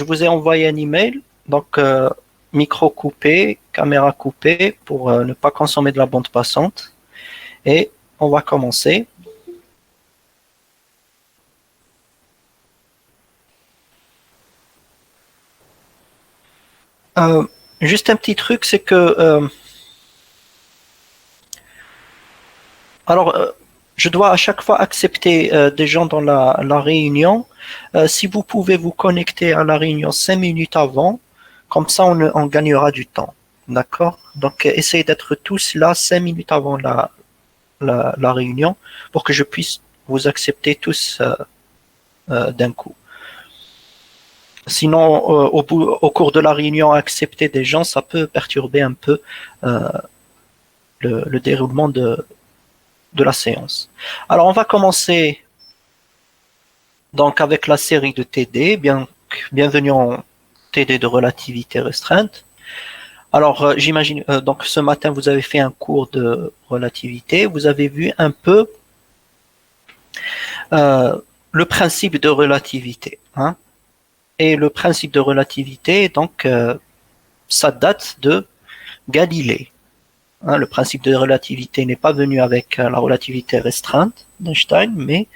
Je vous ai envoyé un email, donc micro coupé, caméra coupée pour ne pas consommer de la bande passante. Et on va commencer. Juste un petit truc, c'est que je dois à chaque fois accepter des gens dans la réunion. Si vous pouvez vous connecter à la réunion 5 minutes avant, comme ça on gagnera du temps. D'accord? Donc essayez d'être tous là 5 minutes avant la réunion pour que je puisse vous accepter tous d'un coup. Sinon, au cours de la réunion, accepter des gens, ça peut perturber un peu euh, le déroulement de la séance. Alors, on va commencer donc avec la série de TD. Bienvenue en TD de relativité restreinte. Alors, j'imagine, donc ce matin, vous avez fait un cours de relativité. Vous avez vu un peu le principe de relativité. Hein? Et le principe de relativité, donc, ça date de Galilée. Hein, le principe de relativité n'est pas venu avec la relativité restreinte d'Einstein, mais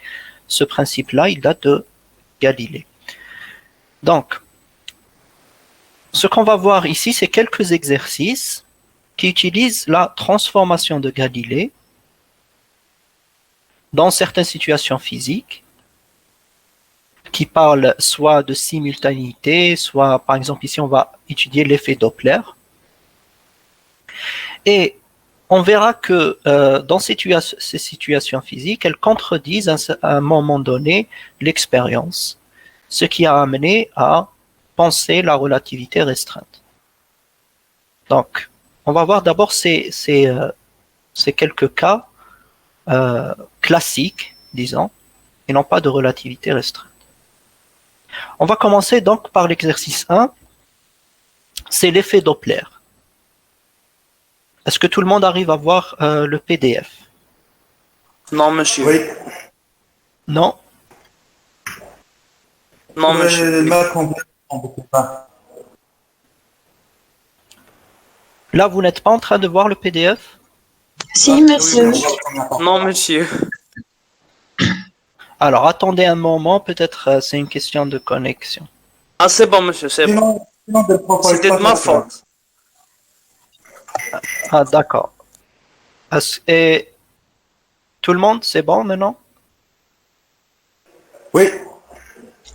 ce principe-là, il date de Galilée. Donc, ce qu'on va voir ici, c'est quelques exercices qui utilisent la transformation de Galilée dans certaines situations physiques, qui parlent soit de simultanéité, soit, par exemple, ici, on va étudier l'effet Doppler. Et on verra que dans ces situations physiques, elles contredisent à un moment donné l'expérience, ce qui a amené à penser la relativité restreinte. Donc, on va voir d'abord ces quelques cas classiques, disons, et non pas de relativité restreinte. On va commencer donc par l'exercice 1, c'est l'effet Doppler. Est-ce que tout le monde arrive à voir le PDF? Non, monsieur. Oui. Non? Non, monsieur. Là, complètement. Là, vous n'êtes pas en train de voir le PDF? Si, monsieur. Non, monsieur. Alors, attendez un moment, peut-être c'est une question de connexion. Ah, c'est bon, monsieur, c'est bon. C'était de ma faute. Ah, d'accord. Et tout le monde, c'est bon maintenant? Oui.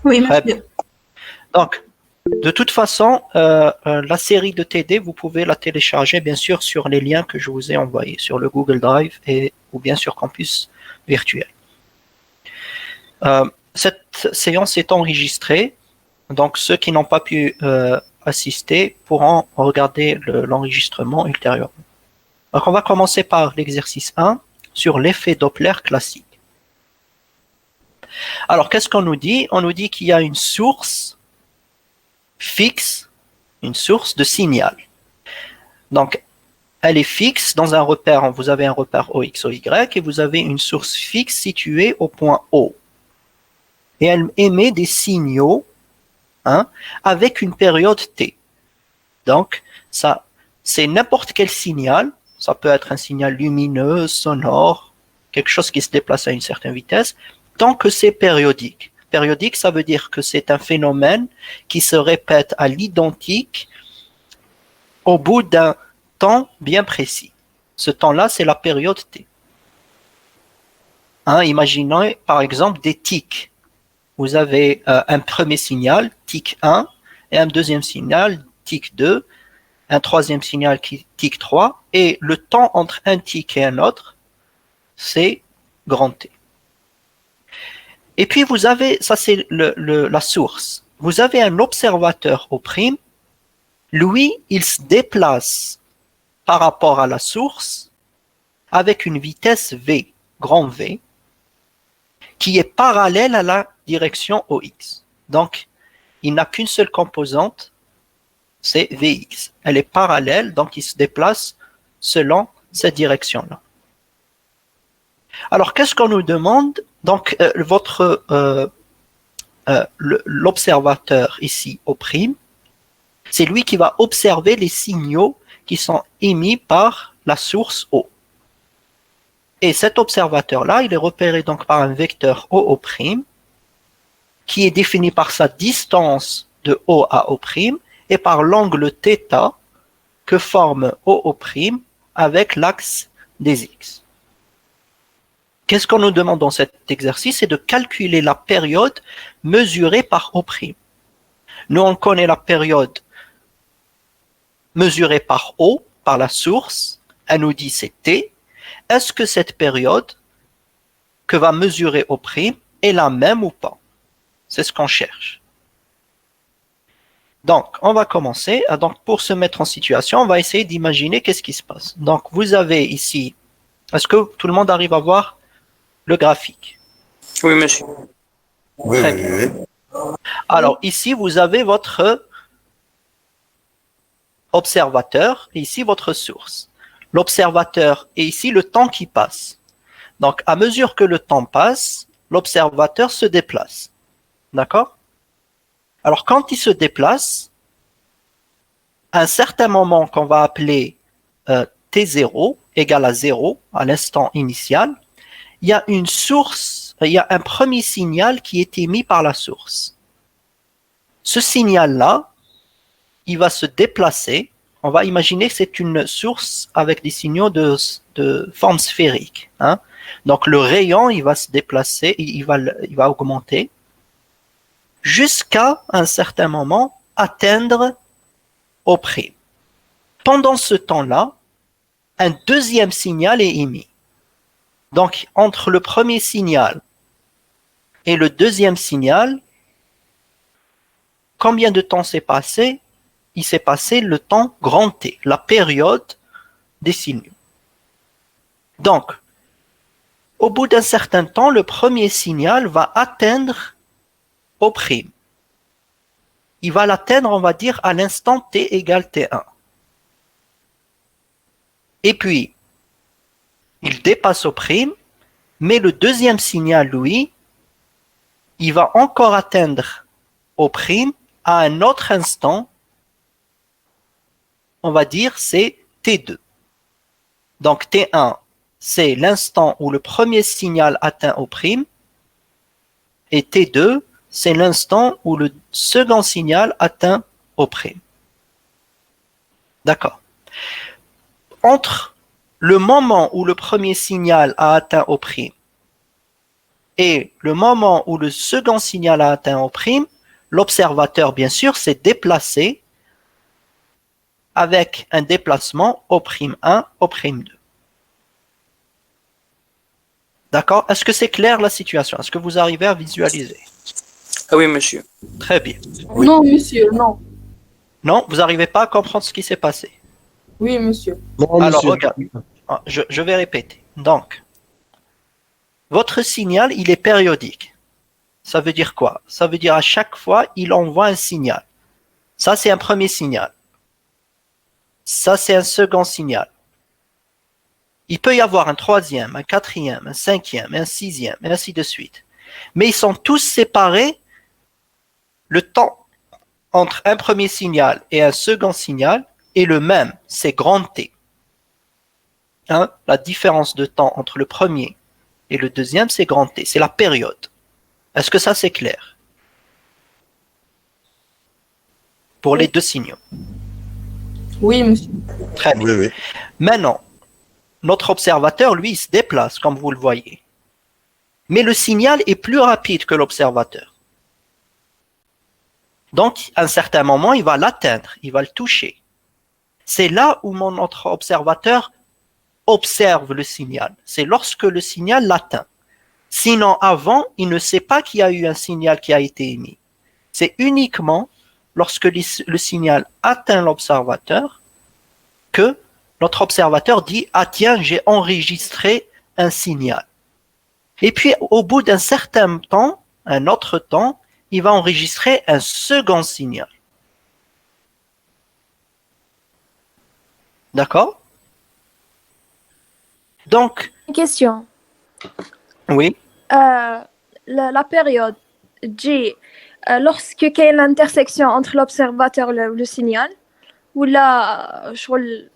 Oui, Très bien. monsieur. Donc, de toute façon, la série de TD, vous pouvez la télécharger, bien sûr, sur les liens que je vous ai envoyés, sur le Google Drive ou bien sur Campus Virtuel. Cette séance est enregistrée, donc ceux qui n'ont pas pu assister pourront regarder l'enregistrement ultérieurement. Donc on va commencer par l'exercice 1 sur l'effet Doppler classique. Alors qu'est-ce qu'on nous dit? On nous dit qu'il y a une source fixe, une source de signal. Donc elle est fixe dans un repère, vous avez un repère OX, OY, et vous avez une source fixe située au point O. Et elle émet des signaux avec une période T. Donc, ça, c'est n'importe quel signal, ça peut être un signal lumineux, sonore, quelque chose qui se déplace à une certaine vitesse, tant que c'est périodique. Périodique, ça veut dire que c'est un phénomène qui se répète à l'identique au bout d'un temps bien précis. Ce temps-là, c'est la période T. Imaginez par exemple des tics. Vous avez un premier signal, tic 1, et un deuxième signal, tic 2, un troisième signal, tic 3, et le temps entre un tic et un autre, c'est grand T. Et puis vous avez, ça c'est la source, vous avez un observateur au prime, lui, il se déplace par rapport à la source avec une vitesse V, grand V, qui est parallèle à la direction OX. Donc, il n'a qu'une seule composante, c'est Vx. Elle est parallèle, donc il se déplace selon cette direction-là. Alors, qu'est-ce qu'on nous demande? Donc, votre l'observateur ici O', c'est lui qui va observer les signaux qui sont émis par la source O. Et cet observateur-là, il est repéré donc par un vecteur OO', qui est défini par sa distance de O à O' et par l'angle θ que forme OO' avec l'axe des X. Qu'est-ce qu'on nous demande dans cet exercice? C'est de calculer la période mesurée par O'. Nous, on connaît la période mesurée par O, par la source. Elle nous dit c'est T. Est-ce que cette période que va mesurer O' est la même ou pas? C'est ce qu'on cherche. Donc, on va commencer. Donc, pour se mettre en situation, on va essayer d'imaginer qu'est-ce qui se passe. Donc, vous avez ici... Est-ce que tout le monde arrive à voir le graphique? Oui, monsieur. Très bien. Alors, ici, vous avez votre observateur et ici, votre source. L'observateur et ici, le temps qui passe. Donc, à mesure que le temps passe, l'observateur se déplace. D'accord? Alors, quand il se déplace, à un certain moment qu'on va appeler T0 égale à 0, à l'instant initial, il y a une source, il y a un premier signal qui est émis par la source. Ce signal-là, il va se déplacer. On va imaginer que c'est une source avec des signaux de forme sphérique. Hein? Donc, le rayon, il va se déplacer, il va augmenter jusqu'à un certain moment atteindre O'. Pendant ce temps-là, un deuxième signal est émis. Donc, entre le premier signal et le deuxième signal, combien de temps s'est passé? Il s'est passé le temps grand T, la période des signaux. Donc, au bout d'un certain temps, le premier signal va atteindre O'. Il va l'atteindre, on va dire, à l'instant T égale T1. Et puis, il dépasse O', mais le deuxième signal, lui, il va encore atteindre O' à un autre instant, on va dire, c'est T2. Donc, T1, c'est l'instant où le premier signal atteint O', et T2, c'est l'instant où le second signal atteint O'. D'accord. Entre le moment où le premier signal a atteint O' et le moment où le second signal a atteint O', l'observateur, bien sûr, s'est déplacé avec un déplacement O'1, O'2. D'accord? Est-ce que c'est clair la situation? Est-ce que vous arrivez à visualiser? Ah oui, monsieur. Très bien. Oui. Non, monsieur, non. Non, vous n'arrivez pas à comprendre ce qui s'est passé? Oui, monsieur. Non, Alors, monsieur. regarde, je vais répéter. Donc, votre signal, il est périodique. Ça veut dire quoi? Ça veut dire à chaque fois, il envoie un signal. Ça, c'est un premier signal. Ça, c'est un second signal. Il peut y avoir un troisième, un quatrième, un cinquième, un sixième, et ainsi de suite. Mais ils sont tous séparés. Le temps entre un premier signal et un second signal est le même, c'est grand T. Hein? La différence de temps entre le premier et le deuxième, c'est grand T, c'est la période. Est-ce que ça c'est clair? Pour les deux signaux. Oui, monsieur. Très bien. Oui, oui. Maintenant, notre observateur, lui, il se déplace, comme vous le voyez. Mais le signal est plus rapide que l'observateur. Donc, à un certain moment, il va l'atteindre, il va le toucher. C'est là où notre observateur observe le signal. C'est lorsque le signal l'atteint. Sinon, avant, il ne sait pas qu'il y a eu un signal qui a été émis. C'est uniquement lorsque le signal atteint l'observateur que notre observateur dit « Ah tiens, j'ai enregistré un signal ». Et puis, au bout d'un certain temps, un autre temps, il va enregistrer un second signal. D'accord? Donc, Une question. oui, La période, تجي lorsque كاين l'intersection entre l'observateur et le signal ولا شغل.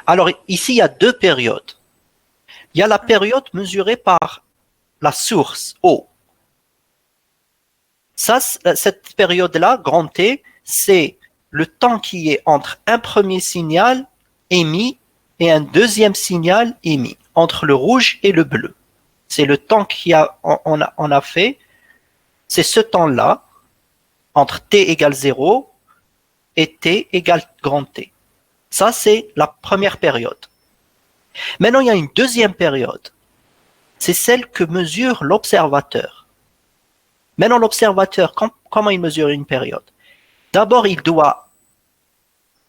Alors ici, il y a deux périodes. Il y a la période mesurée par la source O. Ça, cette période-là, grand T, c'est le temps qui est entre un premier signal émis et un deuxième signal émis, entre le rouge et le bleu. C'est le temps qu'on a fait, c'est ce temps-là, entre T égale 0 et T égale grand T. Ça, c'est la première période. Maintenant, il y a une deuxième période. C'est celle que mesure l'observateur. Maintenant, l'observateur, comment il mesure une période? D'abord, il doit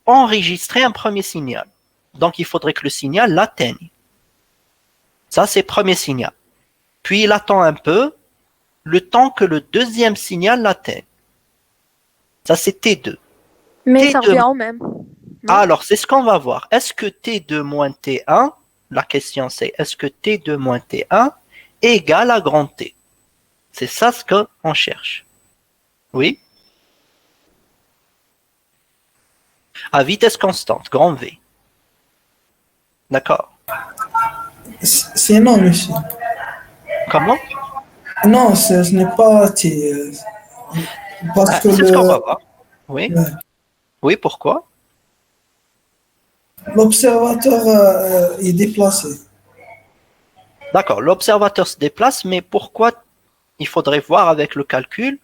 enregistrer un premier signal. Donc, il faudrait que le signal l'atteigne. Ça, c'est le premier signal. Puis, il attend un peu le temps que le deuxième signal l'atteigne. Ça, c'est T2. Mais T2 ça revient au même. Alors, c'est ce qu'on va voir. Est-ce que T2 moins T1, la question c'est, est-ce que T2 moins T1 est égal à grand T? C'est ça ce qu'on cherche. Oui? À vitesse constante, grand V. D'accord. C'est non, monsieur. Comment? Non, ce n'est pas T. Parce que c'est ce qu'on va voir. Oui. Ouais. Oui, pourquoi? L'observateur est déplacé. D'accord, l'observateur se déplace, mais pourquoi? Il faudrait voir avec le calcul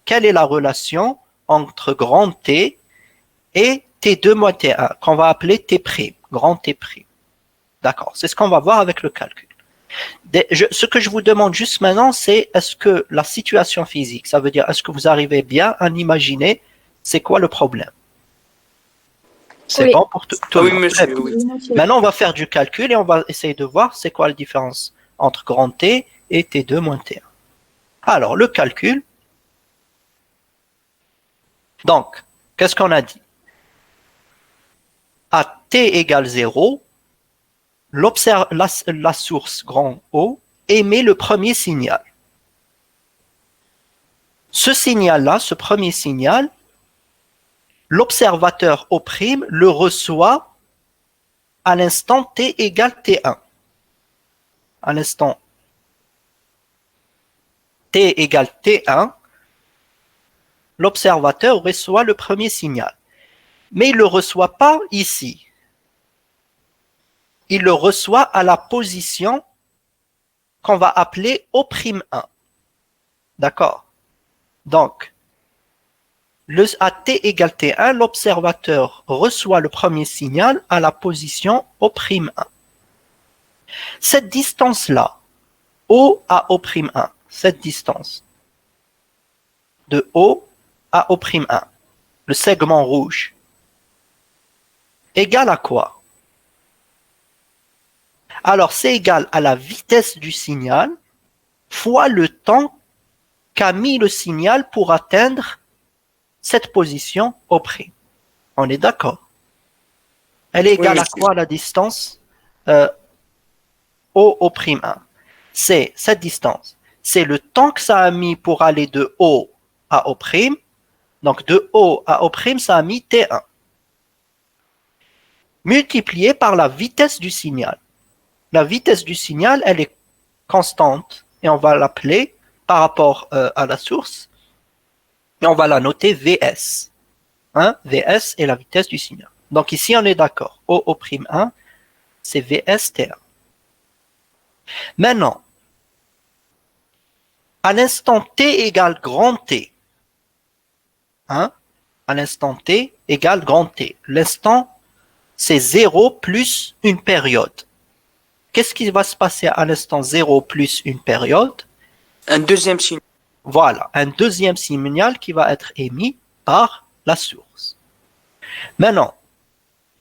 quelle est la relation entre grand T et T2 moins T1, qu'on va appeler T', grand T'. D'accord, c'est ce qu'on va voir avec le calcul. Ce que je vous demande juste maintenant, c'est est-ce que la situation physique, ça veut dire est-ce que vous arrivez bien à imaginer c'est quoi le problème? C'est oui. Bon pour tout le Oui, monde. monsieur, oui. Maintenant, on va faire du calcul et on va essayer de voir c'est quoi la différence entre grand T et T2 moins T1. Alors, le calcul. Donc, qu'est-ce qu'on a dit? À T égale 0, la source grand O émet le premier signal. Ce signal-là, ce premier signal, l'observateur O' le reçoit à l'instant T égale T1. À l'instant T égale T1, l'observateur reçoit le premier signal. Mais il ne le reçoit pas ici. Il le reçoit à la position qu'on va appeler O'1. D'accord? Donc, à T égale T1, l'observateur reçoit le premier signal à la position O'1. Cette distance-là, O à O'1, cette distance de O à O'1, le segment rouge, égale à quoi? Alors, c'est égal à la vitesse du signal fois le temps qu'a mis le signal pour atteindre cette position O'. On est d'accord? Elle est égale à quoi la distance O'1? C'est cette distance. C'est le temps que ça a mis pour aller de O à O'. Donc, de O à O', ça a mis T1. Multiplié par la vitesse du signal. La vitesse du signal, elle est constante et on va l'appeler par rapport à la source et on va la noter VS. Hein? VS est la vitesse du signal. Donc ici, on est d'accord. O'1, c'est VS T1. Maintenant, à l'instant T égale grand T, hein? À l'instant T égale grand T. L'instant, c'est 0 plus une période. Qu'est-ce qui va se passer à l'instant 0 plus une période? Un deuxième signal. Voilà, un deuxième signal qui va être émis par la source. Maintenant,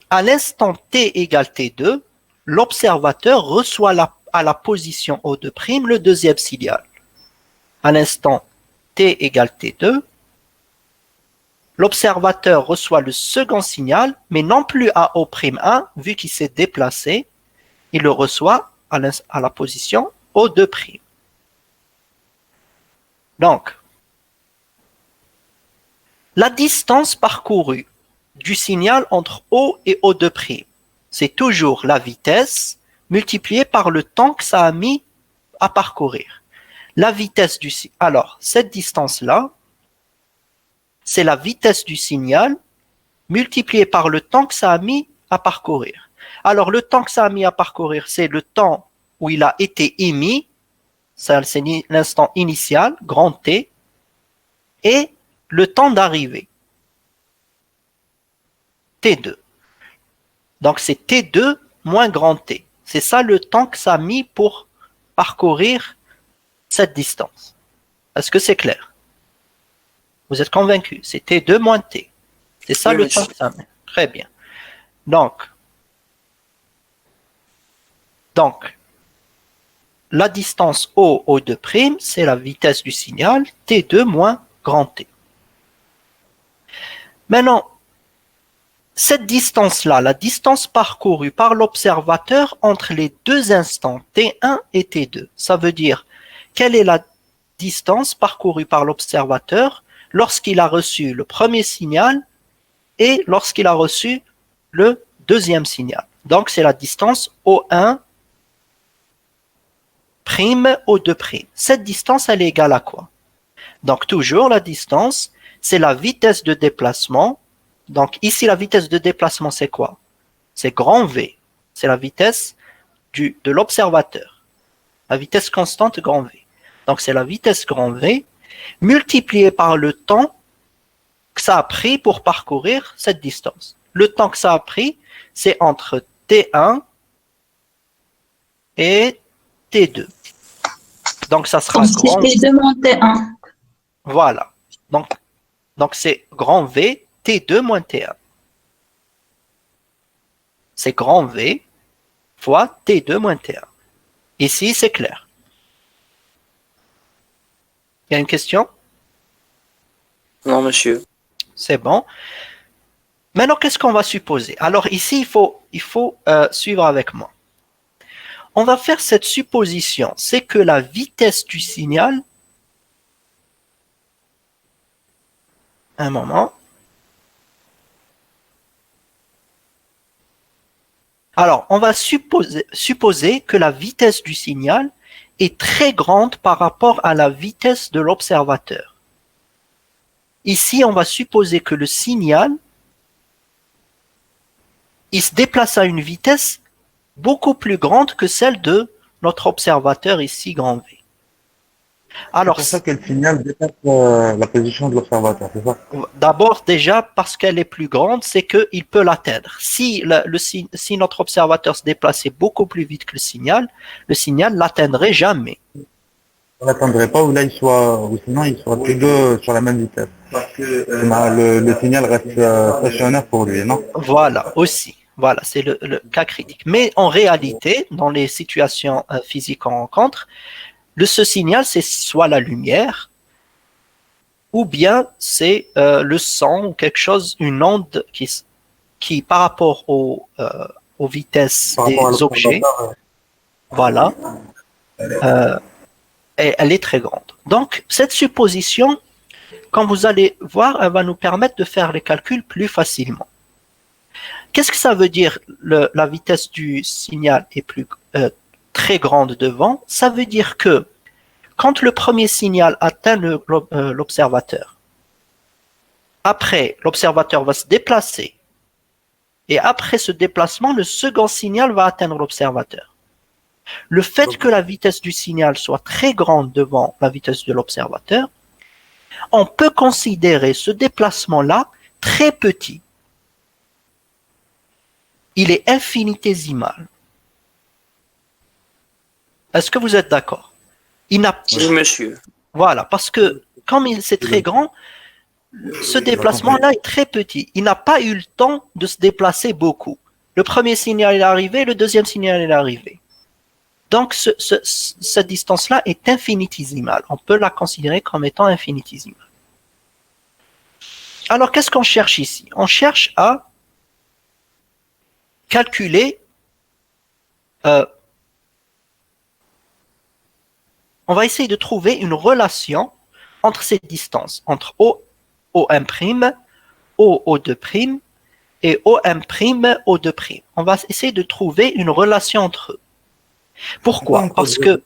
à l'instant T égale T2, l'observateur reçoit à la position O2' le deuxième signal. À l'instant T égale T2, l'observateur reçoit le second signal, mais non plus à O'1, vu qu'il s'est déplacé, il le reçoit à la position O2'. Donc, la distance parcourue du signal entre O et O2', c'est toujours la vitesse multipliée par le temps que ça a mis à parcourir. La vitesse du signal. Alors, cette distance-là, c'est la vitesse du signal multipliée par le temps que ça a mis à parcourir. Alors, le temps que ça a mis à parcourir, c'est le temps où il a été émis, ça c'est l'instant initial, grand T, et le temps d'arrivée, T2. Donc, c'est T2 moins grand T. C'est ça le temps que ça a mis pour parcourir cette distance. Est-ce que c'est clair? Vous êtes convaincu? C'est T2 moins T. C'est ça Oui, le monsieur. temps que ça met. Très bien. Donc, la distance O, O2', c'est la vitesse du signal, T2 moins grand T. Maintenant, cette distance-là, la distance parcourue par l'observateur entre les deux instants T1 et T2, ça veut dire quelle est la distance parcourue par l'observateur lorsqu'il a reçu le premier signal et lorsqu'il a reçu le deuxième signal. Donc, c'est la distance O1' O2'. Cette distance, elle est égale à quoi? Donc, toujours la distance, c'est la vitesse de déplacement. Donc, ici, la vitesse de déplacement, c'est quoi? C'est grand V. C'est la vitesse de l'observateur. La vitesse constante grand V. Donc, c'est la vitesse grand V multipliée par le temps que ça a pris pour parcourir cette distance. Le temps que ça a pris, c'est entre T1 et T2. Donc, ça sera grand V. C'était moins T1. Voilà. Donc c'est grand V, T2 moins T1. C'est grand V fois T2 moins T1. Ici, c'est clair. Il y a une question? Non, monsieur. C'est bon. Maintenant, qu'est-ce qu'on va supposer? Alors ici, il faut suivre avec moi. On va faire cette supposition, c'est que la vitesse du signal, un moment. Alors, on va supposer que la vitesse du signal est très grande par rapport à la vitesse de l'observateur. Ici, on va supposer que le signal, il se déplace à une vitesse beaucoup plus grande que celle de notre observateur ici, grand V. Alors, c'est pour ça que le signal dépasse la position de l'observateur, c'est ça? D'abord, déjà, parce qu'elle est plus grande, c'est qu'il peut l'atteindre. Si notre observateur se déplaçait beaucoup plus vite que le signal l'atteindrait jamais. On n'attendrait pas ou là ou sinon il soit tous deux sur la même vitesse. Parce que le signal reste stationnaire pour lui, non? Voilà, aussi. Voilà, c'est le cas critique. Mais en réalité, dans les situations physiques qu'on rencontre, ce signal, c'est soit la lumière, ou bien c'est le son, ou quelque chose, une onde qui par rapport aux vitesses des objets, voilà, elle est très grande. Donc, cette supposition, quand vous allez voir, elle va nous permettre de faire les calculs plus facilement. Qu'est-ce que ça veut dire, la vitesse du signal est très grande devant? Ça veut dire que quand le premier signal atteint l'observateur, après, l'observateur va se déplacer, et après ce déplacement, le second signal va atteindre l'observateur. Le fait que la vitesse du signal soit très grande devant la vitesse de l'observateur, on peut considérer ce déplacement-là très petit. Il est infinitésimal. Est-ce que vous êtes d'accord? Oui, monsieur. Voilà, parce que comme c'est très grand, ce déplacement-là est très petit. Il n'a pas eu le temps de se déplacer beaucoup. Le premier signal est arrivé, le deuxième signal est arrivé. Donc, cette distance-là est infinitésimale. On peut la considérer comme étant infinitésimale. Alors, qu'est-ce qu'on cherche ici? On cherche à calculer, on va essayer de trouver une relation entre ces distances, entre O, OM', O, O2', et OM', O2'. On va essayer de trouver une relation entre eux. Pourquoi? Parce que...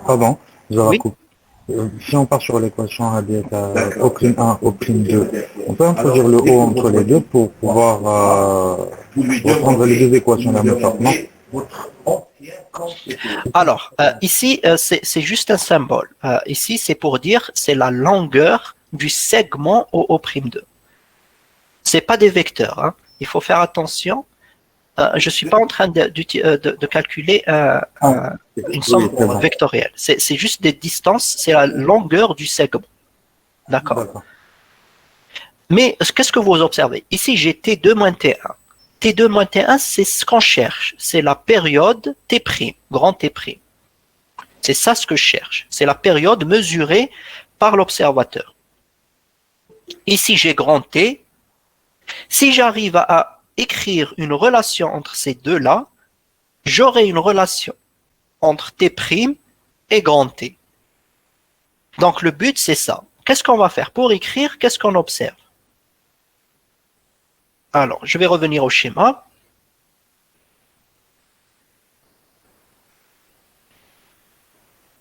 Pardon, je Oui. recoupe. Si on part sur l'équation à O'1, O'2, on peut introduire le O entre les deux pour pouvoir reprendre les deux équations de la même sorte, non? Alors, ici, c'est juste un symbole. Ici, c'est pour dire, c'est la longueur du segment OO'2. C'est pas des vecteurs. Hein. Il faut faire attention. Je suis pas en train de calculer une somme vectorielle. C'est juste des distances, c'est la longueur du segment. D'accord. Mais qu'est-ce que vous observez? Ici, j'ai T2 moins T1. T2 moins T1, c'est ce qu'on cherche. C'est la période T', grand T'. C'est ça ce que je cherche. C'est la période mesurée par l'observateur. Ici, j'ai grand T. Si j'arrive à écrire une relation entre ces deux-là, j'aurai une relation entre T' et grand T. Donc le but, c'est ça. Qu'est-ce qu'on va faire? Pour écrire, qu'est-ce qu'on observe? Alors, je vais revenir au schéma.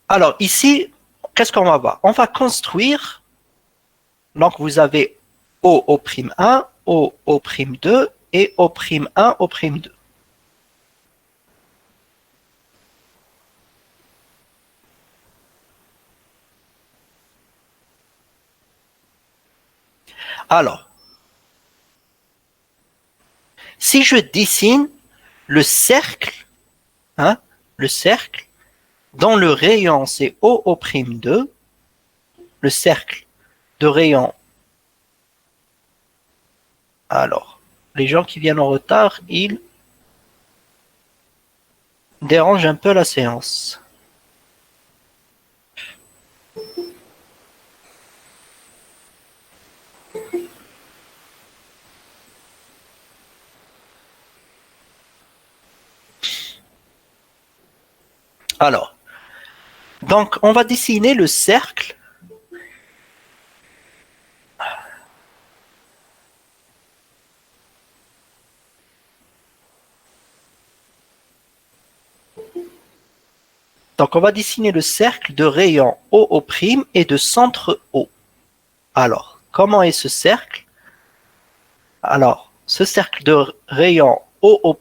Alors ici, qu'est-ce qu'on va voir? On va construire, donc vous avez O, O'1, O, O'2 et O'1, O'2. Alors, si je dessine le cercle, le cercle, dans le rayon c'est OO'2, le cercle de rayon. Alors, les gens qui viennent en retard, ils dérangent un peu la séance. Alors, donc on va dessiner le cercle. Donc on va dessiner le cercle de rayon OO' et de centre O. Alors, comment est ce cercle? Alors, ce cercle de rayon OO',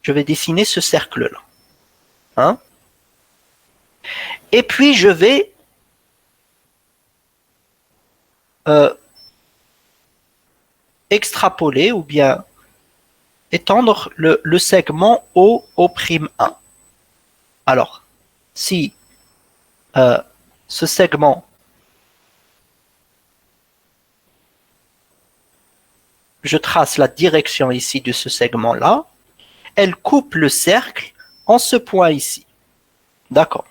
je vais dessiner ce cercle-là. Hein? Et puis, je vais extrapoler ou bien étendre le segment OO'1. Alors, si ce segment, je trace la direction ici de ce segment-là, elle coupe le cercle en ce point ici. D'accord.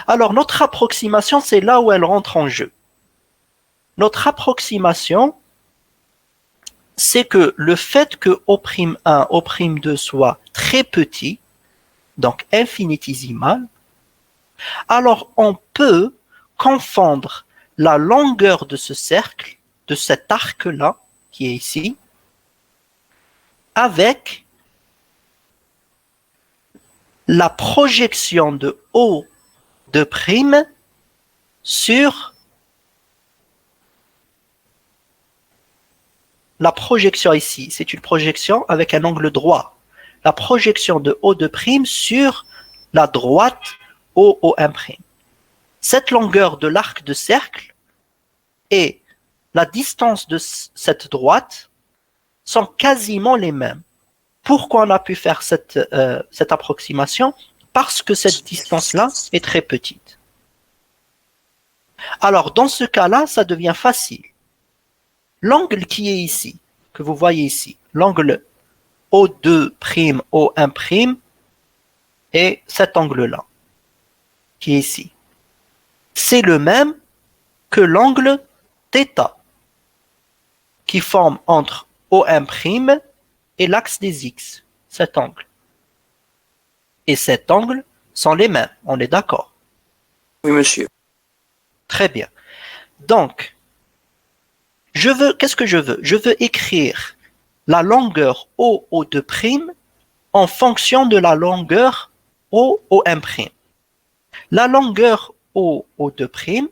Alors, notre approximation, c'est là où elle rentre en jeu. Notre approximation, c'est que le fait que O'1, O'2 soit très petit, donc infinitésimal, alors on peut confondre la longueur de ce cercle, de cet arc-là, qui est ici, avec la projection de O de prime sur la projection ici. C'est une projection avec un angle droit. La projection de O de prime sur la droite OO'. Cette longueur de l'arc de cercle et la distance de cette droite sont quasiment les mêmes. Pourquoi on a pu faire cette approximation? Parce que cette distance-là est très petite. Alors, dans ce cas-là, ça devient facile. L'angle qui est ici, que vous voyez ici, l'angle O2', O1', et cet angle-là, qui est ici, c'est le même que l'angle θ, qui forme entre O1' et l'axe des X, cet angle. Et cet angle sont les mêmes, on est d'accord. Oui, monsieur. Très bien. Donc, qu'est-ce que je veux? Je veux écrire la longueur OO2' en fonction de la longueur OO1'. La longueur OO2',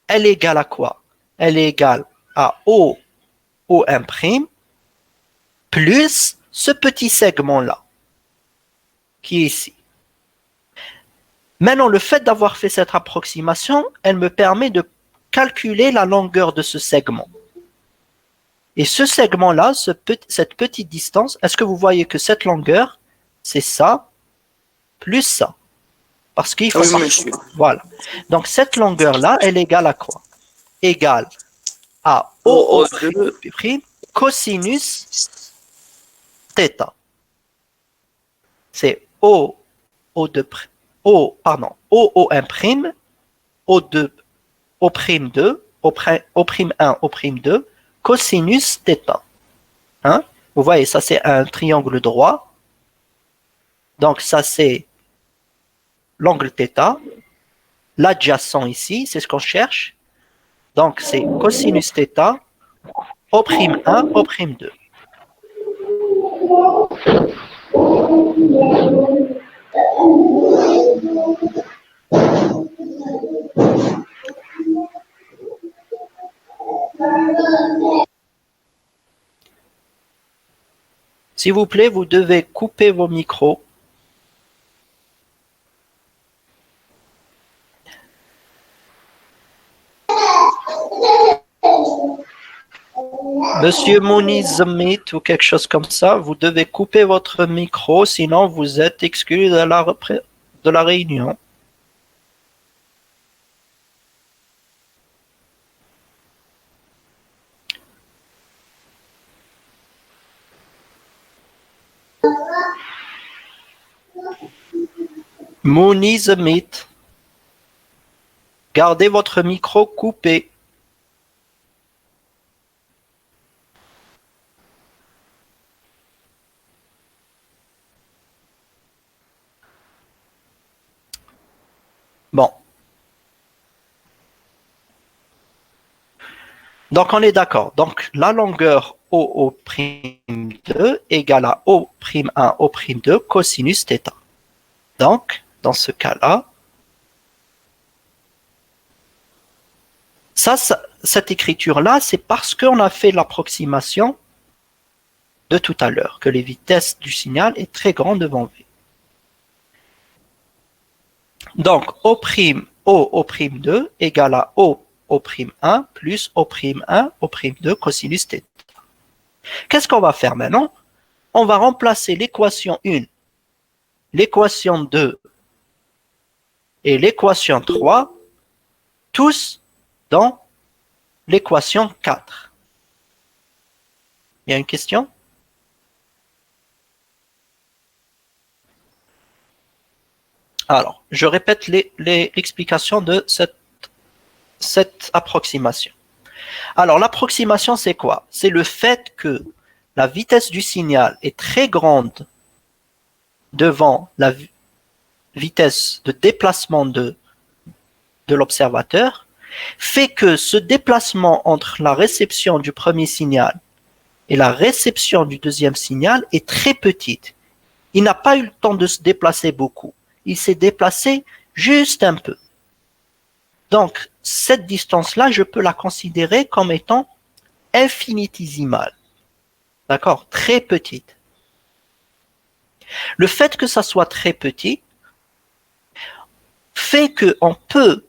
elle est égale à quoi? Elle est égale à OO1' plus ce petit segment-là, qui est ici. Maintenant, le fait d'avoir fait cette approximation, elle me permet de calculer la longueur de ce segment. Et ce segment-là, cette petite distance, est-ce que vous voyez que cette longueur, c'est ça, plus ça? Parce qu'il faut... Oui, monsieur. Voilà. Donc, cette longueur-là, elle est égale à quoi? Égale à OO' cosinus θ. C'est OO1', O2, O'2, O'1, O'2, cosinus θ. Hein? Vous voyez, ça c'est un triangle droit. Donc ça c'est l'angle θ. L'adjacent ici, c'est ce qu'on cherche. Donc c'est cosinus θ, O'1, O'2. S'il vous plaît, vous devez couper vos micros. Monsieur Mouniz Zamit ou quelque chose comme ça, vous devez couper votre micro, sinon vous êtes exclu de la réunion. Mouniz Zamit, gardez votre micro coupé. Bon. Donc, on est d'accord. Donc, la longueur OO'2 égale à O'1, O'2 cosinus θ. Donc, dans ce cas-là, cette écriture-là, c'est parce qu'on a fait l'approximation de tout à l'heure, que les vitesses du signal est très grande devant V. Donc, O'2 égale à O'1 plus O'1, O'2 cosinus θ. Qu'est-ce qu'on va faire maintenant? On va remplacer l'équation 1, l'équation 2 et l'équation 3, tous dans l'équation 4. Il y a une question? Alors, je répète l'explication de cette approximation. Alors, l'approximation, c'est quoi? C'est le fait que la vitesse du signal est très grande devant la vitesse de déplacement de l'observateur, fait que ce déplacement entre la réception du premier signal et la réception du deuxième signal est très petite. Il n'a pas eu le temps de se déplacer beaucoup. Il s'est déplacé juste un peu. Donc, cette distance-là, je peux la considérer comme étant infinitésimale. D'accord? Très petite. Le fait que ça soit très petit fait qu'on peut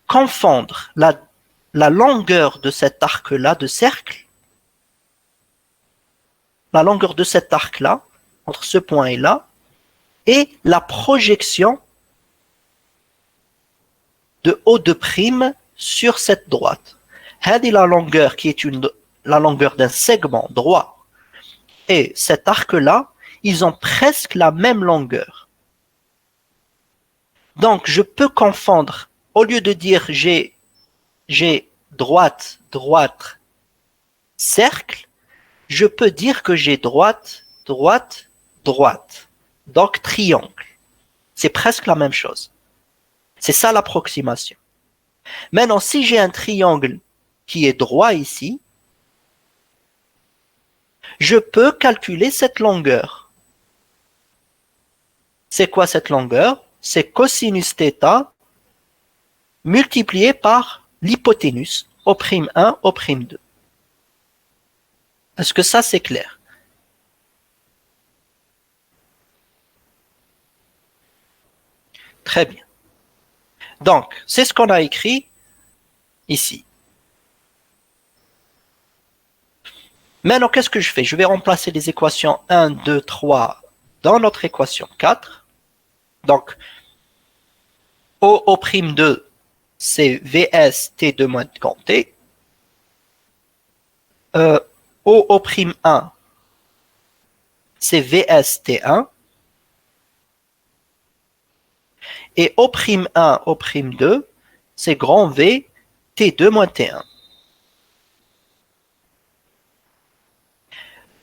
confondre la longueur de cet arc-là, de cercle, la longueur de cet arc-là, entre ce point et là, et la projection de O2' sur cette droite. C'est la longueur qui est la longueur d'un segment droit. Et cet arc-là, ils ont presque la même longueur. Donc, je peux confondre, au lieu de dire j'ai droite, droite, cercle, je peux dire que j'ai droite, droite, droite. Donc, triangle. C'est presque la même chose. C'est ça l'approximation. Maintenant, si j'ai un triangle qui est droit ici, je peux calculer cette longueur. C'est quoi cette longueur? C'est cosinus θ multiplié par l'hypoténuse, O'M1, O'M2. Est-ce que ça c'est clair? Très bien. Donc, c'est ce qu'on a écrit ici. Maintenant, qu'est-ce que je fais? Je vais remplacer les équations 1, 2, 3 dans notre équation 4. Donc, O'M2, c'est Vs T2 moins grand T. O'M1, c'est Vs T1. Et O'M1, O'M2, c'est grand V T2 moins T1.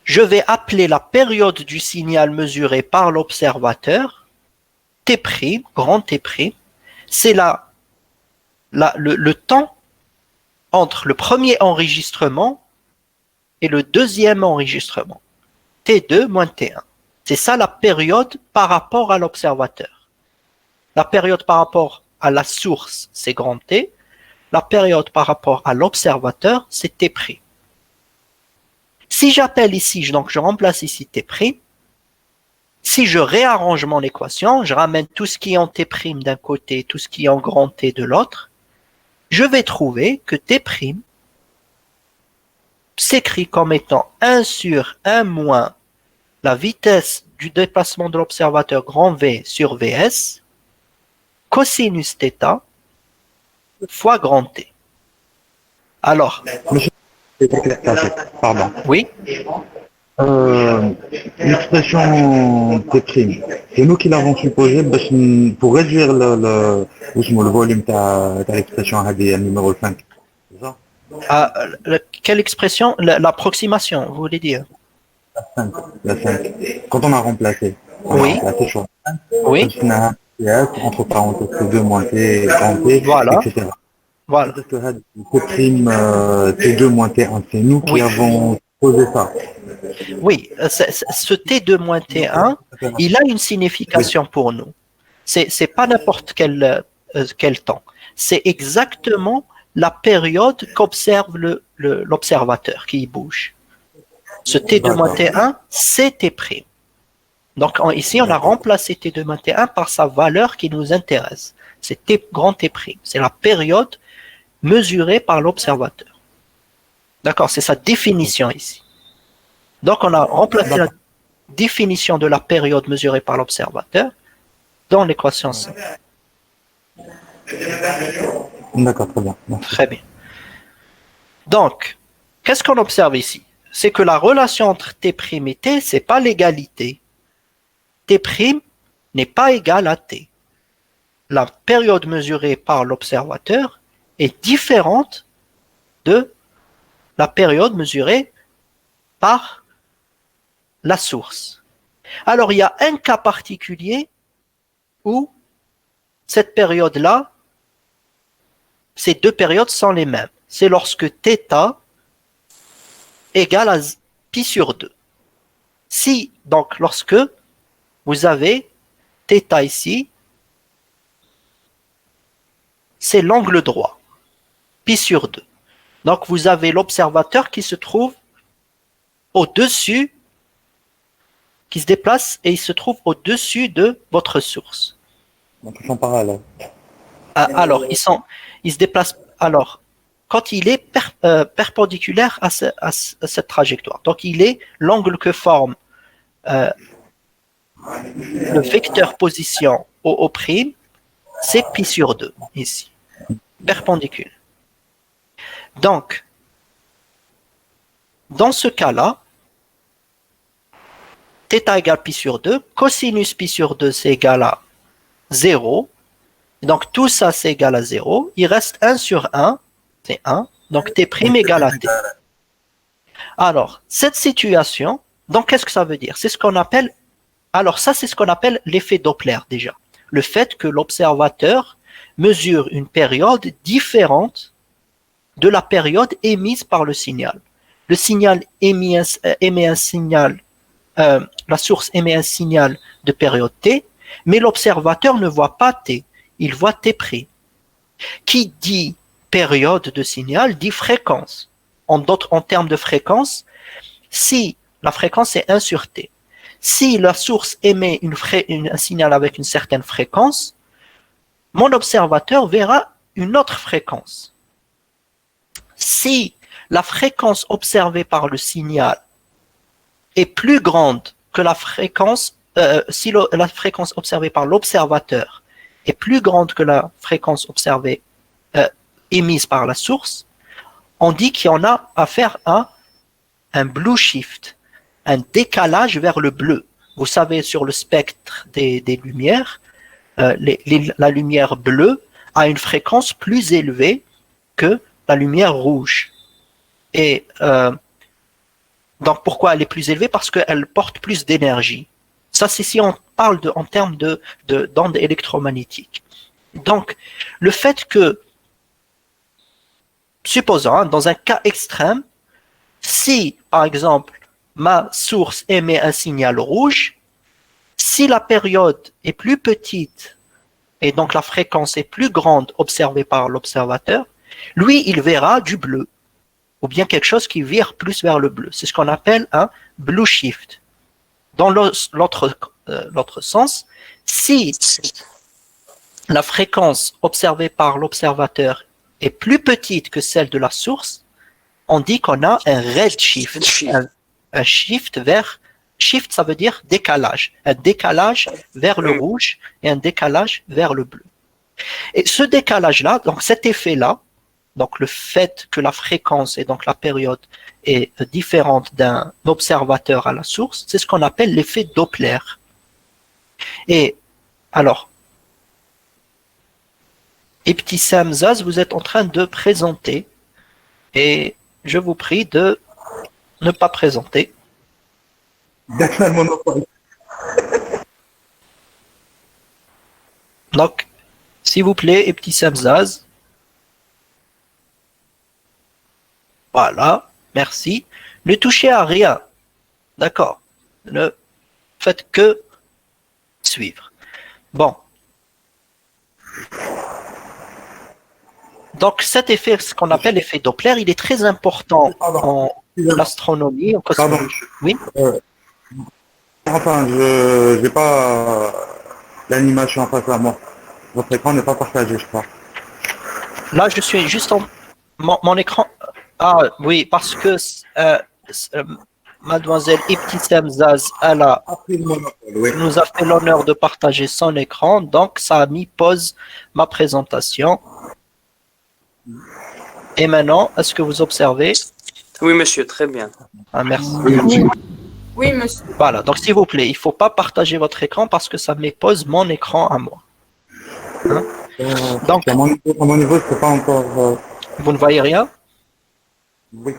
Je vais appeler la période du signal mesuré par l'observateur T', grand T', c'est le temps entre le premier enregistrement et le deuxième enregistrement. T2 moins T1. C'est ça la période par rapport à l'observateur. La période par rapport à la source, c'est grand T. La période par rapport à l'observateur, c'est T'. Si j'appelle ici, donc je remplace ici T', si je réarrange mon équation, je ramène tout ce qui est en T' d'un côté, tout ce qui est en grand T de l'autre, je vais trouver que T' s'écrit comme étant 1 sur 1 moins la vitesse du déplacement de l'observateur grand V sur Vs, cosinus θ fois grand T. Alors, pardon. Oui. L'expression T', c'est nous qui l'avons supposé pour réduire le volume de l'expression numéro 5. C'est ça? Quelle expression? L'approximation, vous voulez dire? La 5. Quand on a remplacé, Oui. sur 5, Oui. on a entre parenthèses T2 moins T, grand T, Voilà. etc. Voilà. T2 moins T1, c'est nous qui avons posé ça. Oui, ce T2 moins T1, il a une signification pour nous. C'est pas n'importe quel temps. C'est exactement la période qu'observe l'observateur qui bouge. Ce T2 moins T1, c'est T'. Donc ici, on a remplacé T2 moins T1 par sa valeur qui nous intéresse. C'est grand T'. C'est la période mesurée par l'observateur. D'accord, c'est sa définition ici. Donc on a remplacé la définition de la période mesurée par l'observateur dans l'équation 5. D'accord, très bien. Merci. Très bien. Donc, qu'est-ce qu'on observe ici? C'est que la relation entre T' et T, c'est pas l'égalité. T' n'est pas égal à T. La période mesurée par l'observateur est différente de la période mesurée par la source. Alors, il y a un cas particulier où cette période-là, ces deux périodes sont les mêmes. C'est lorsque θ égale à pi sur 2. Si, donc, lorsque vous avez θ ici, c'est l'angle droit, pi sur 2. Donc, vous avez l'observateur qui se trouve au-dessus, qui se déplace et il se trouve au-dessus de votre source. Donc, ils sont parallèles. Alors, ils se déplacent. Alors, quand il est perpendiculaire à cette trajectoire. Donc, il est l'angle que forme le vecteur position au prime, c'est pi sur 2 ici, perpendiculaire. Donc, dans ce cas-là, θ égale pi sur 2, cosinus pi sur 2 c'est égal à 0. Donc tout ça c'est égal à 0. Il reste 1 sur 1, c'est 1. Donc T' égale à T. Alors, cette situation, donc qu'est-ce que ça veut dire? C'est ce qu'on appelle, alors ça c'est ce qu'on appelle l'effet Doppler déjà. le fait que l'observateur mesure une période différente de la période émise par le signal. Le signal émet un signal, la source émet un signal de période t, mais l'observateur ne voit pas t, il voit t'. Qui dit période de signal dit fréquence. En termes de fréquence, si la fréquence est 1 sur t, si la source émet un signal avec une certaine fréquence, mon observateur verra une autre fréquence. Si la fréquence observée par le signal est plus grande que la fréquence, si la fréquence observée par l'observateur est plus grande que la fréquence observée émise par la source, on dit qu'il y en a affaire à un blue shift, un décalage vers le bleu. Vous savez, sur le spectre des lumières, la lumière bleue a une fréquence plus élevée que la lumière rouge. Et donc pourquoi elle est plus élevée? Parce qu'elle porte plus d'énergie. Ça, c'est si on parle en termes d'ondes électromagnétiques. Donc, le fait que, supposons, dans un cas extrême, si, par exemple, ma source émet un signal rouge, si la période est plus petite et donc la fréquence est plus grande observée par l'observateur, lui, il verra du bleu ou bien quelque chose qui vire plus vers le bleu. C'est ce qu'on appelle un blue shift. Dans l'autre sens, si la fréquence observée par l'observateur est plus petite que celle de la source, on dit qu'on a un red shift. Un shift vers... Shift, ça veut dire décalage. Un décalage vers le rouge et un décalage vers le bleu. Et ce décalage-là, donc cet effet-là, donc le fait que la fréquence et donc la période est différente d'un observateur à la source, c'est ce qu'on appelle l'effet Doppler. Et alors, Ibtissam Zaz, vous êtes en train de présenter et je vous prie de ne pas présenter. Donc, s'il vous plaît, Ibtissam Zaz. Voilà, merci. Ne touchez à rien. D'accord. Ne faites que suivre. Bon. Donc cet effet, ce qu'on appelle l'effet Doppler, il est très important en astronomie, en cosmologie. Oui. Enfin, je n'ai pas l'animation en face à moi. Votre écran n'est pas partagé, je crois. Là, je suis juste en... Mon écran... Ah oui, parce que mademoiselle Ibtissam Zaz, elle nous a fait l'honneur de partager son écran, donc ça a mis pause ma présentation. Et maintenant, est-ce que vous observez? Oui, monsieur, très bien. Ah, merci. Oui, monsieur. Voilà, donc s'il vous plaît, il ne faut pas partager votre écran parce que ça met pause mon écran à moi. Hein? Donc, à mon niveau, je ne peux pas encore... Vous ne voyez rien? Oui.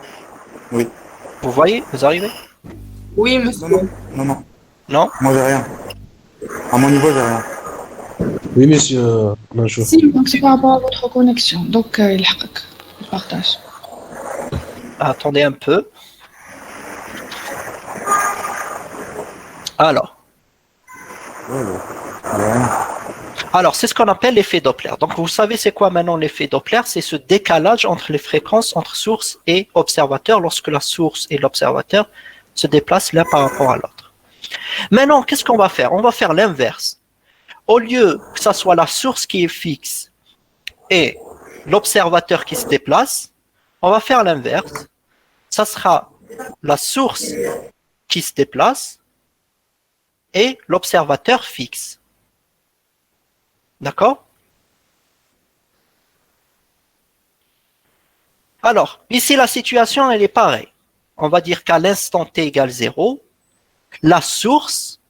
Oui. Vous voyez? Vous arrivez? Oui, monsieur. Non. Non? Moi, j'ai rien. À mon niveau, j'ai rien. Oui, monsieur Manchou. Si, donc c'est par rapport à votre connexion. Donc, il partage. Attendez un peu. Alors, c'est ce qu'on appelle l'effet Doppler. Donc, vous savez c'est quoi maintenant l'effet Doppler? C'est ce décalage entre les fréquences entre source et observateur lorsque la source et l'observateur se déplacent l'un par rapport à l'autre. Maintenant, qu'est-ce qu'on va faire? On va faire l'inverse. Au lieu que ça soit la source qui est fixe et l'observateur qui se déplace, on va faire l'inverse. Ça sera la source qui se déplace et l'observateur fixe. D'accord? Alors, ici la situation elle est pareille. On va dire qu'à l'instant t égale 0, la source,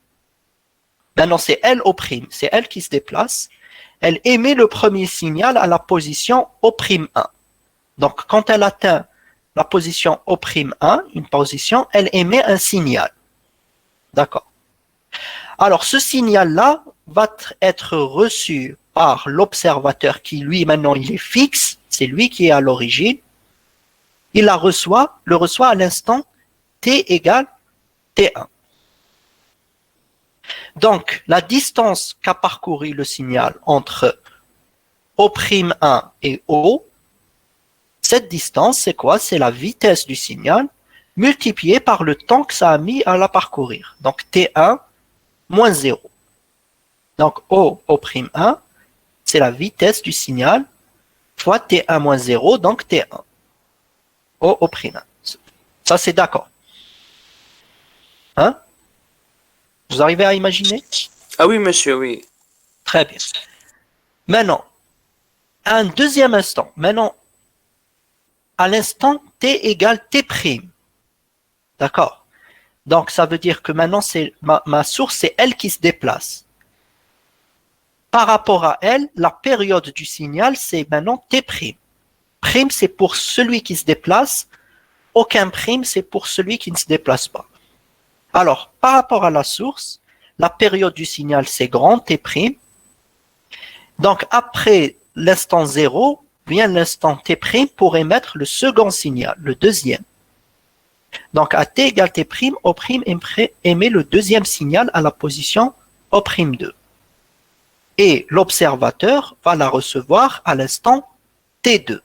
maintenant c'est elle au prime, c'est elle qui se déplace, elle émet le premier signal à la position O'1. Donc quand elle atteint la position O'1, une position, elle émet un signal. D'accord. Alors ce signal-là va être reçu par l'observateur qui, lui, maintenant, il est fixe, c'est lui qui est à l'origine. Il le reçoit à l'instant t égale t1. Donc, la distance qu'a parcouru le signal entre O'1 et O, cette distance, c'est quoi? C'est la vitesse du signal multipliée par le temps que ça a mis à la parcourir. Donc, T1 moins 0. Donc, O'1, c'est la vitesse du signal fois T1 moins 0, donc T1. O'1. Ça, c'est d'accord. Hein? Vous arrivez à imaginer? Ah oui, monsieur, oui. Très bien. Maintenant, à un deuxième instant, maintenant, à l'instant t égale t'. D'accord? Donc, ça veut dire que maintenant, c'est ma source, c'est elle qui se déplace. Par rapport à elle, la période du signal, c'est maintenant t'. Prime, c'est pour celui qui se déplace. Aucun prime, c'est pour celui qui ne se déplace pas. Alors, par rapport à la source, la période du signal, c'est grand t'. Donc, après l'instant 0, vient l'instant t' pour émettre le second signal, le deuxième. Donc, à t égale t', O' émet le deuxième signal à la position O'2. Et l'observateur va la recevoir à l'instant t2.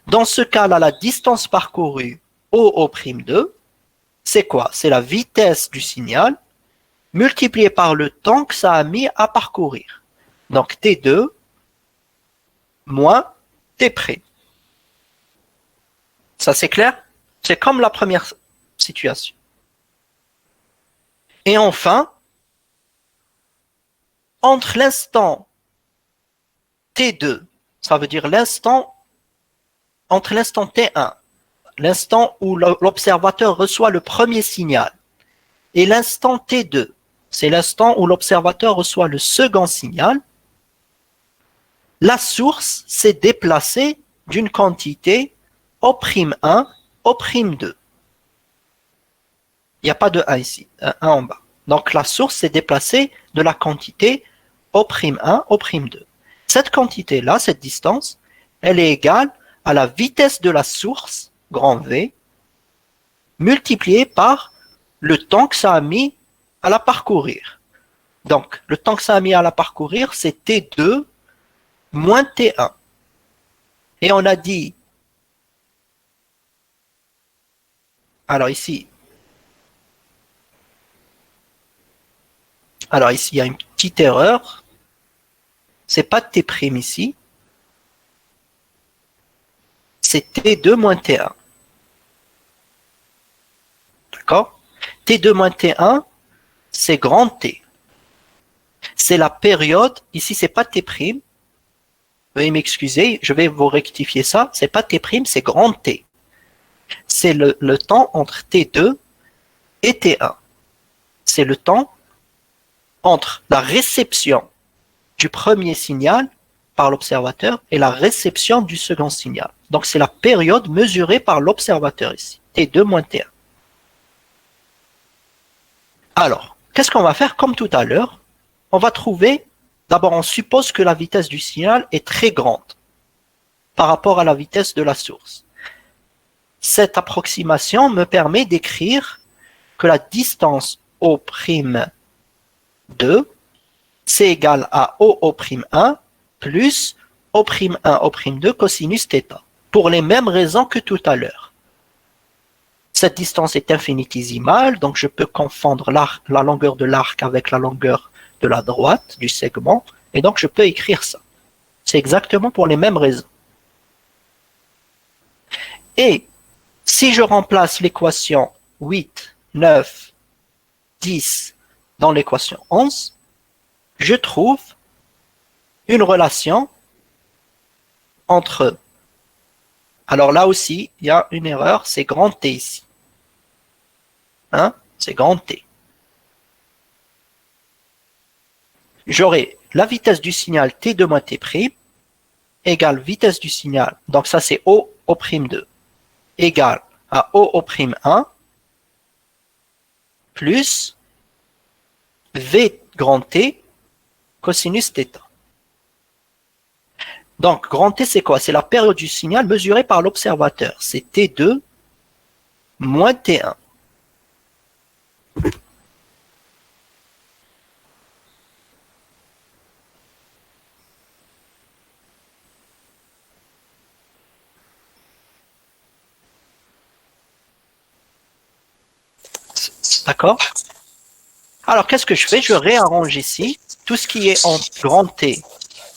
Dans ce cas-là, la distance parcourue O'2, c'est quoi? C'est la vitesse du signal multipliée par le temps que ça a mis à parcourir. Donc T2 moins T'. Ça c'est clair? C'est comme la première situation. Et enfin, entre l'instant T2, ça veut dire entre l'instant T1, l'instant où l'observateur reçoit le premier signal, et l'instant T2, c'est l'instant où l'observateur reçoit le second signal, la source s'est déplacée d'une quantité O'1, O'2. Il n'y a pas de 1 ici, 1 en bas. Donc la source s'est déplacée de la quantité O'1, O'2. Cette quantité-là, cette distance, elle est égale à la vitesse de la source, grand V, multipliée par le temps que ça a mis à la parcourir. Donc, le temps que ça a mis à la parcourir, c'est T2 moins T1. Et on a dit, alors ici, il y a une petite erreur. C'est pas T' ici. C'est T2 moins T1. D'accord? T2 moins T1, c'est grand T. C'est la période, ici c'est pas T'. Veuillez m'excuser, je vais vous rectifier ça. C'est pas T', c'est grand T. C'est le temps entre T2 et T1. C'est le temps entre la réception du premier signal par l'observateur et la réception du second signal. Donc c'est la période mesurée par l'observateur ici, T2 moins T1. Alors, qu'est-ce qu'on va faire comme tout à l'heure? On va trouver, d'abord on suppose que la vitesse du signal est très grande par rapport à la vitesse de la source. Cette approximation me permet d'écrire que la distance O'2, c'est égal à O'1 plus O'1, O'2 cosinus θ, pour les mêmes raisons que tout à l'heure. Cette distance est infinitésimale, donc je peux confondre la longueur de l'arc avec la longueur de la droite du segment, et donc je peux écrire ça. C'est exactement pour les mêmes raisons. Et si je remplace l'équation 8, 9, 10 dans l'équation 11, je trouve une relation entre... Alors là aussi, il y a une erreur, c'est grand T ici. Hein? C'est grand T. J'aurai la vitesse du signal T2 moins T' égale vitesse du signal, donc ça c'est O'2, égale à O'1 plus V grand T cosinus θ. Donc, grand T, c'est quoi? C'est la période du signal mesurée par l'observateur. C'est T2 moins T1. D'accord? Alors, qu'est-ce que je fais? Je réarrange ici. Tout ce qui est en grand T,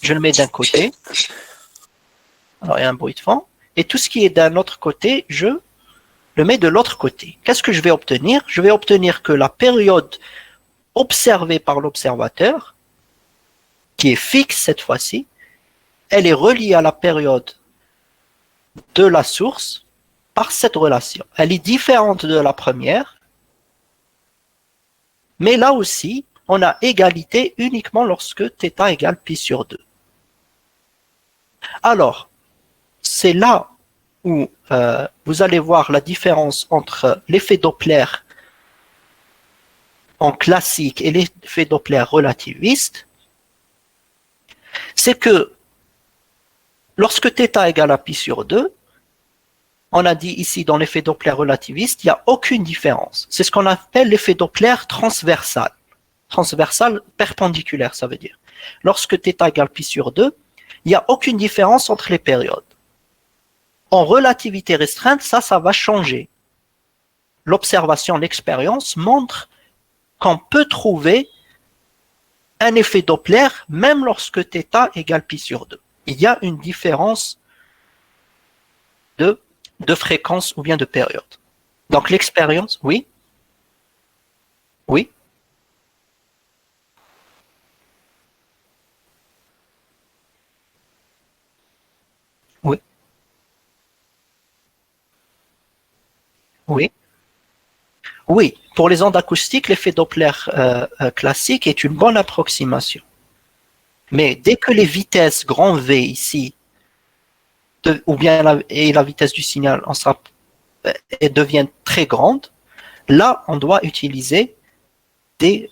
je le mets d'un côté. Alors, il y a un bruit de fond. Et tout ce qui est d'un autre côté, je le mets de l'autre côté. Qu'est-ce que je vais obtenir? Je vais obtenir que la période observée par l'observateur, qui est fixe cette fois-ci, elle est reliée à la période de la source par cette relation. Elle est différente de la première, mais là aussi, on a égalité uniquement lorsque θ égale pi sur 2. Alors, c'est là où vous allez voir la différence entre l'effet Doppler en classique et l'effet Doppler relativiste. C'est que lorsque θ égale à pi sur 2, on a dit ici dans l'effet Doppler relativiste, il n'y a aucune différence. C'est ce qu'on appelle l'effet Doppler transversal. Transversal perpendiculaire, ça veut dire. Lorsque θ égale pi sur 2, il n'y a aucune différence entre les périodes. En relativité restreinte, ça va changer. L'observation, l'expérience montre qu'on peut trouver un effet Doppler même lorsque θ égale pi sur 2. Il y a une différence de fréquence ou bien de période. Donc l'expérience, oui? Oui? Oui? Oui? Oui, pour les ondes acoustiques, l'effet Doppler classique est une bonne approximation. Mais dès que les vitesses grand V ici, ou bien la vitesse du signal devient très grande, là on doit utiliser des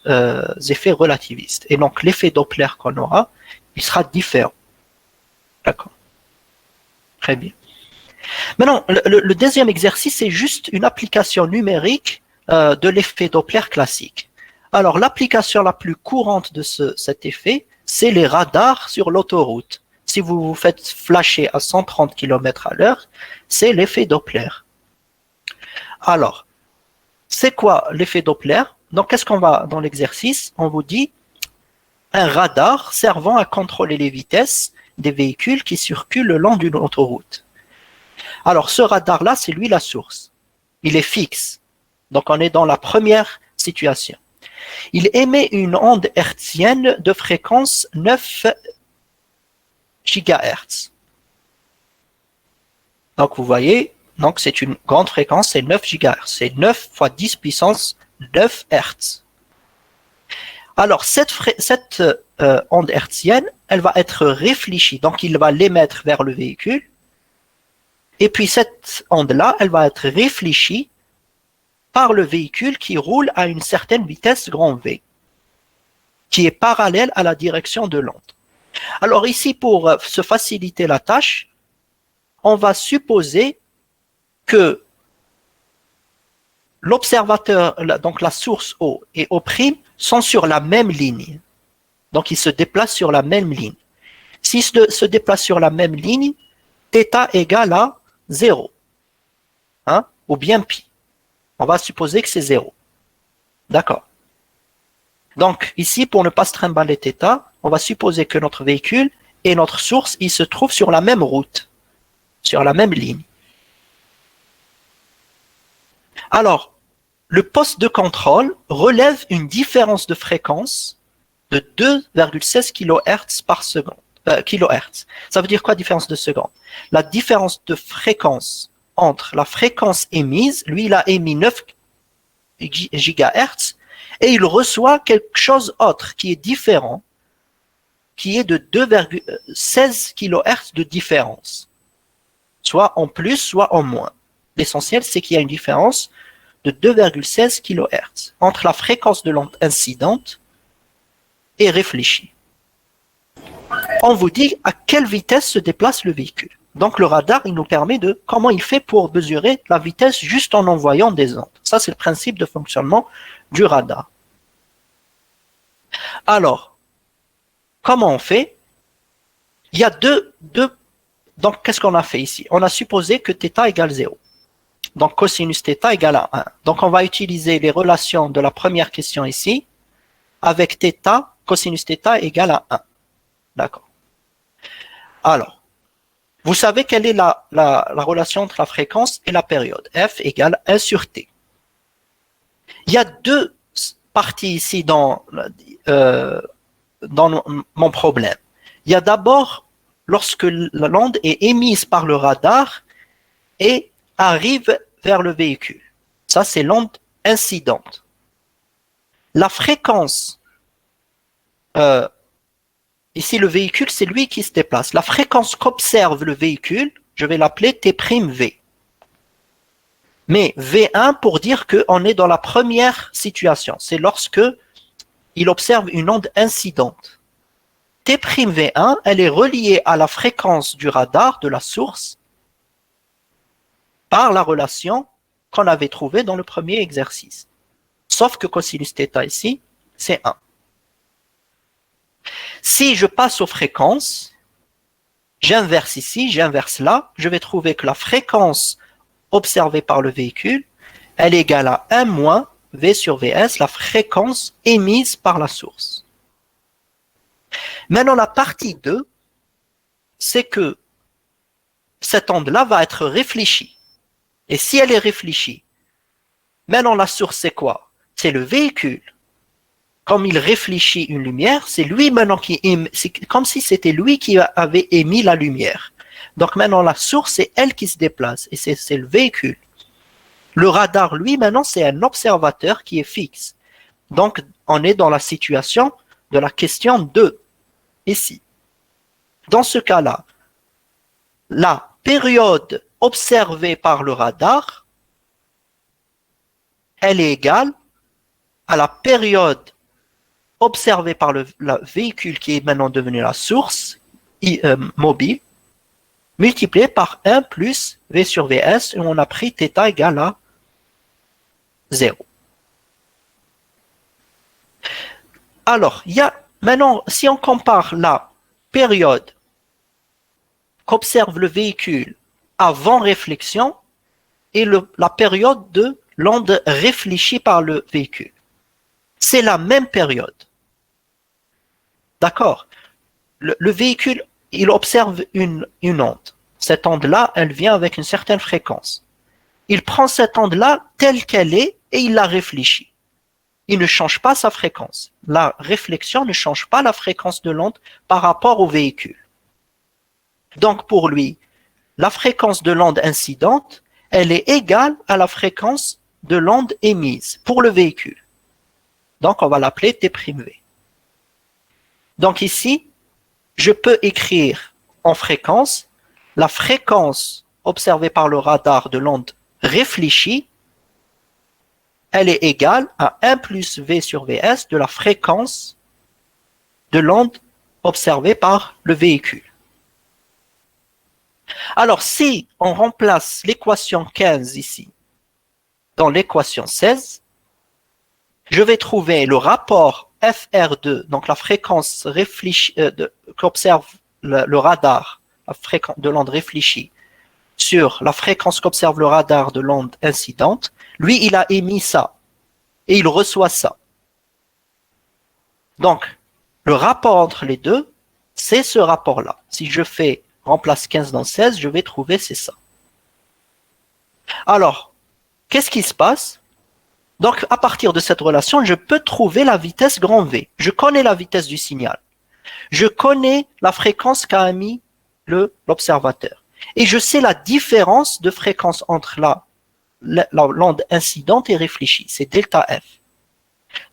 effets relativistes. Et donc l'effet Doppler qu'on aura, il sera différent. D'accord. Très bien. Maintenant, le deuxième exercice, c'est juste une application numérique de l'effet Doppler classique. Alors, l'application la plus courante de cet effet, c'est les radars sur l'autoroute. Si vous vous faites flasher à 130 km à l'heure, c'est l'effet Doppler. Alors, c'est quoi l'effet Doppler? Donc, qu'est-ce qu'on va dans l'exercice? On vous dit un radar servant à contrôler les vitesses des véhicules qui circulent le long d'une autoroute. Alors, ce radar-là, c'est lui la source. Il est fixe. Donc, on est dans la première situation. Il émet une onde hertzienne de fréquence 9 GHz. Donc, vous voyez, donc c'est une grande fréquence, c'est 9 GHz. C'est 9 fois 10 puissance 9 Hz. Alors, cette onde hertzienne, elle va être réfléchie. Donc, il va l'émettre vers le véhicule. Et puis, cette onde-là, elle va être réfléchie par le véhicule qui roule à une certaine vitesse grand V, qui est parallèle à la direction de l'onde. Alors ici, pour se faciliter la tâche, on va supposer que l'observateur, donc la source O et O' sont sur la même ligne. Donc ils se déplacent sur la même ligne. S'ils se déplacent sur la même ligne, θ égale à 0, hein, ou bien pi. On va supposer que c'est 0. D'accord. Donc, ici, pour ne pas se trimballer θ, on va supposer que notre véhicule et notre source, ils se trouvent sur la même route, sur la même ligne. Alors, le poste de contrôle relève une différence de fréquence de 2,16 kHz par seconde. Kilohertz. Ça veut dire quoi, différence de seconde? La différence de fréquence entre la fréquence émise, lui, il a émis 9 GHz, et il reçoit quelque chose autre qui est différent, qui est de 2,16 kHz de différence, soit en plus, soit en moins. L'essentiel, c'est qu'il y a une différence de 2,16 kHz entre la fréquence de l'onde incidente et réfléchi. On vous dit à quelle vitesse se déplace le véhicule. Donc le radar, il nous permet de comment il fait pour mesurer la vitesse juste en envoyant des ondes. Ça, c'est le principe de fonctionnement du radar. Alors, comment on fait? Il y a deux. Donc, qu'est-ce qu'on a fait ici? On a supposé que θ égale 0. Donc, cosinus θ égale à 1. Donc, on va utiliser les relations de la première question ici avec θ, cosinus θ égale à 1. D'accord. Alors, vous savez quelle est la relation entre la fréquence et la période? F égale 1 sur T. Il y a deux parties ici dans mon problème. Il y a d'abord lorsque l'onde est émise par le radar et arrive vers le véhicule. Ça, c'est l'onde incidente. La fréquence, ici le véhicule, c'est lui qui se déplace. La fréquence qu'observe le véhicule, je vais l'appeler T'V. Mais V1 pour dire qu'on est dans la première situation. C'est lorsque il observe une onde incidente. T'V1, elle est reliée à la fréquence du radar, de la source, par la relation qu'on avait trouvée dans le premier exercice. Sauf que cosinus θ ici, c'est 1. Si je passe aux fréquences, j'inverse ici, j'inverse là, je vais trouver que la fréquence observée par le véhicule, elle est égale à 1 moins V sur Vs, la fréquence émise par la source. Maintenant, la partie 2, c'est que cette onde-là va être réfléchie. Et si elle est réfléchie, maintenant la source c'est quoi? C'est le véhicule. Comme il réfléchit une lumière, c'est lui maintenant qui émet, c'est comme si c'était lui qui avait émis la lumière. Donc maintenant la source, c'est elle qui se déplace, et c'est le véhicule. Le radar, lui, maintenant, c'est un observateur qui est fixe. Donc, on est dans la situation de la question 2, ici. Dans ce cas-là, la période observée par le radar, elle est égale à la période observée par le véhicule qui est maintenant devenu la source mobile, multipliée par 1 plus V sur Vs, et on a pris θ égale à 0. Alors, il y a maintenant, si on compare la période qu'observe le véhicule avant réflexion et la période de l'onde réfléchie par le véhicule, c'est la même période. D'accord? Le véhicule, il observe une onde. Cette onde-là, elle vient avec une certaine fréquence. Il prend cette onde-là telle qu'elle est et il la réfléchit. Il ne change pas sa fréquence. La réflexion ne change pas la fréquence de l'onde par rapport au véhicule. Donc pour lui, la fréquence de l'onde incidente, elle est égale à la fréquence de l'onde émise pour le véhicule. Donc on va l'appeler T'V. Donc ici, je peux écrire en fréquence la fréquence observée par le radar de l'onde réfléchie, elle est égale à 1 plus V sur Vs de la fréquence de l'onde observée par le véhicule. Alors, si on remplace l'équation 15 ici dans l'équation 16, je vais trouver le rapport FR2, donc la fréquence qu'observe le radar, la fréquence de l'onde réfléchie, sur la fréquence qu'observe le radar de l'onde incidente. Lui, il a émis ça et il reçoit ça. Donc, le rapport entre les deux, c'est ce rapport-là. Si je remplace 15 dans 16, je vais trouver c'est ça. Alors, qu'est-ce qui se passe? Donc, à partir de cette relation, je peux trouver la vitesse grand V. Je connais la vitesse du signal. Je connais la fréquence qu'a émis l'observateur. Et je sais la différence de fréquence entre l'onde incidente et réfléchie. C'est delta F.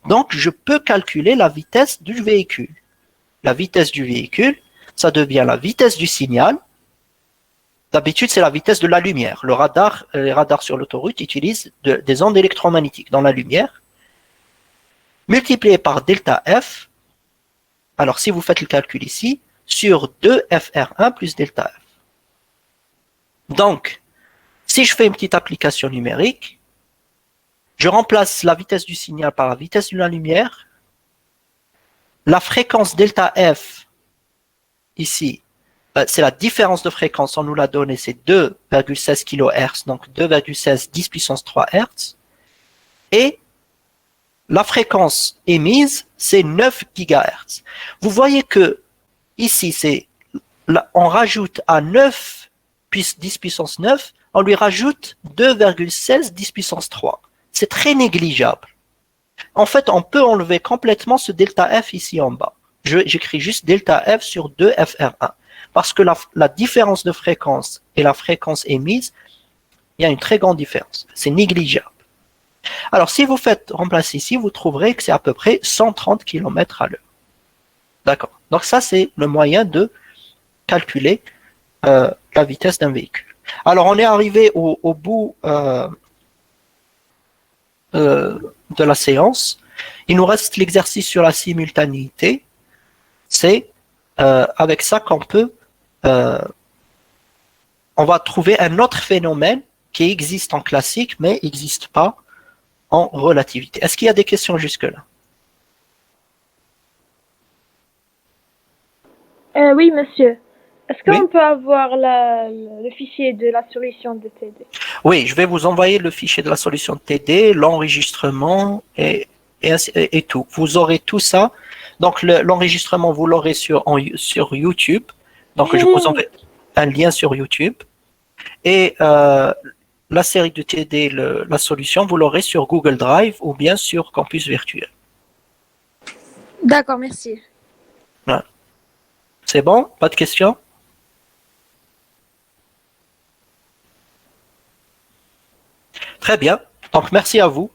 Donc, je peux calculer la vitesse du véhicule. La vitesse du véhicule, ça devient la vitesse du signal. D'habitude, c'est la vitesse de la lumière. Les radars sur l'autoroute utilisent des ondes électromagnétiques dans la lumière, multiplié par delta F, Alors, si vous faites le calcul ici, sur 2 FR1 plus delta F. Donc, si je fais une petite application numérique, je remplace la vitesse du signal par la vitesse de la lumière. La fréquence delta F, ici, c'est la différence de fréquence, on nous l'a donné, c'est 2,16 kHz, donc 2,16 10 puissance 3 Hz. Et la fréquence émise, c'est 9 GHz. Vous voyez que ici, on rajoute à 9 10 puissance 9, on lui rajoute 2,16 10 puissance 3. C'est très négligeable. En fait, on peut enlever complètement ce delta F ici en bas. J'écris juste delta F sur 2 FR1. Parce que la différence de fréquence et la fréquence émise, il y a une très grande différence. C'est négligeable. Alors, si vous faites remplacer ici, vous trouverez que c'est à peu près 130 km à l'heure. D'accord. Donc ça, c'est le moyen de calculer la vitesse d'un véhicule. Alors, on est arrivé au bout de la séance. Il nous reste l'exercice sur la simultanéité. C'est avec ça qu'on peut, on va trouver un autre phénomène qui existe en classique, mais n'existe pas en relativité. Est-ce qu'il y a des questions jusque-là? Oui, monsieur. Est-ce qu'on Oui. peut avoir le fichier de la solution de TD? Oui, je vais vous envoyer le fichier de la solution de TD, l'enregistrement et tout. Vous aurez tout ça. Donc, l'enregistrement, vous l'aurez sur YouTube. Donc, je vous envoie un lien sur YouTube. Et la série de TD, la solution, vous l'aurez sur Google Drive ou bien sur Campus Virtuel. D'accord, merci. Voilà. C'est bon? Pas de questions? Très bien. Donc, merci à vous.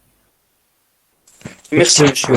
Merci, monsieur.